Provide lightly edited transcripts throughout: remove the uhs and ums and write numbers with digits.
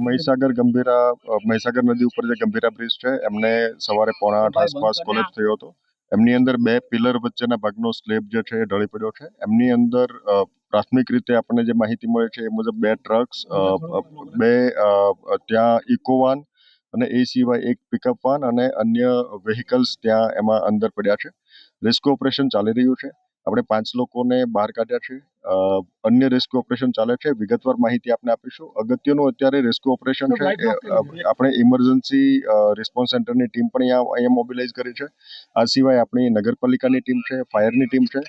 મહીસાગર ગંભીરા મહીસાગર નદી ઉપર જે ગંભીરા બ્રિજ છે એમને સવારે 8:45 આસપાસ કોલેપ્સ થયો હતો. એમની અંદર 2 પિલર વચ્ચેના ભાગનો સ્લેબ જે છે એ ઢળી પડ્યો છે. એમની અંદર પ્રાથમિક રીતે આપણને જે માહિતી મળે છે એ મુજબ 2 ટ્રક્સ, 2 ત્યાં ઇકોવાન અને એ સિવાય એક પિકઅપ વાન અને અન્ય વ્હીકલ્સ ત્યાં એમાં અંદર પડ્યા છે. રેસ્ક્યુ ઓપરેશન ચાલી રહ્યું છે. આપણે 5 લોકોને બહાર કાઢ્યા છે. અન્ય રેસ્ક્યુ ઓપરેશન ચાલે છે. વિગતવાર માહિતી આપને આપીશું. અગત્યનું અત્યારે રેસ્ક્યુ ઓપરેશન છે આપણે ઇમરજન્સી રિસ્પોન્સ સેન્ટરની ટીમ પણ અહીંયા મોબિલાઇઝ કરી છે. આ સિવાય આપણી નગરપાલિકાની ટીમ છે, ફાયરની ટીમ છે,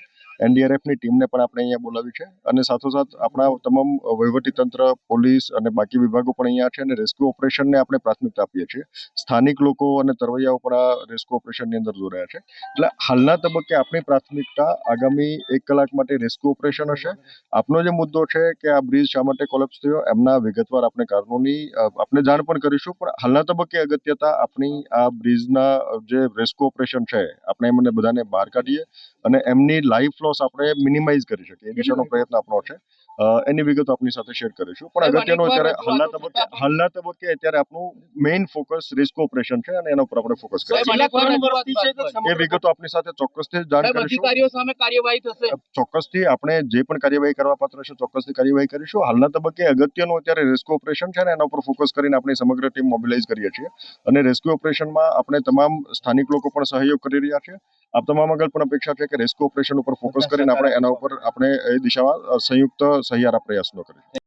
એનડીઆરએફની ટીમને પણ આપણે અહીંયા બોલાવી છે અને સાથોસાથ આપણા તમામ વહીવટીતંત્ર, પોલીસ અને બાકી વિભાગો પણ અહીંયા છે અને રેસ્ક્યુ ઓપરેશનને આપણે પ્રાથમિકતા આપીએ છીએ. સ્થાનિક લોકો અને તરવૈયાઓ પણ આ રેસ્ક્યુ ઓપરેશનની અંદર જોડાયા છે. એટલે હાલના તબક્કે આપણી પ્રાથમિકતા આગામી 1 કલાક માટે રેસ્ક્યુ ઓપરેશન હશે. આપનો જે મુદ્દો છે કે આ બ્રિજ શા માટે કોલેપ્સ થયો એમના વિગતવાર આપણે કારણોની આપણે જાણ પણ કરીશું, પણ હાલના તબક્કે અગત્યતા આપણી આ બ્રિજના જે રેસ્ક્યુ ઓપરેશન છે આપણે એમને બધાને બહાર કાઢીએ અને એમની લાઈફ લોસ આપણે મિનિમાઇઝ કરી શકીએ એ દિશાનો પ્રયત્ન આપણો છે. એની વિગતો આપની સાથે શેર કરીશું, પણ અગત્યનું અત્યારે હાલના તબક્કે અત્યારે આપણું મેઇન ફોકસ રેસ્ક્યુ ઓપરેશન છે અને એના ઉપર આપણે ફોકસ કરીશું. એ વિગતો આપની સાથે ચોક્કસથી જાણ કરીશું. અધિકારીઓ સામે કાર્યવાહી થશે. ચોક્કસથી આપણે જે પણ કાર્યવાહી કરવા પાત્ર છે ચોક્કસથી કાર્યવાહી કરીશું. હાલના તબક્કે અગત્યનું અત્યારે રેસ્ક્યુ ઓપરેશન છે ને એના ઉપર ફોકસ કરીને આપણી સમગ્ર ટીમ મોબિલાઇઝ કરીએ છીએ અને રેસ્ક્યુ ઓપરેશનમાં આપણે તમામ સ્થાનિક લોકો પણ સહયોગ કરી રહ્યા છે. આપ તમામ આગળ પણ અપેક્ષા છે કે રેસ્ક્યુ ઓપરેશન ઉપર ફોકસ કરીને આપણે એના ઉપર આપણે એ દિશામાં સંયુક્ત સહિયારા પ્રયાસો કરીશું.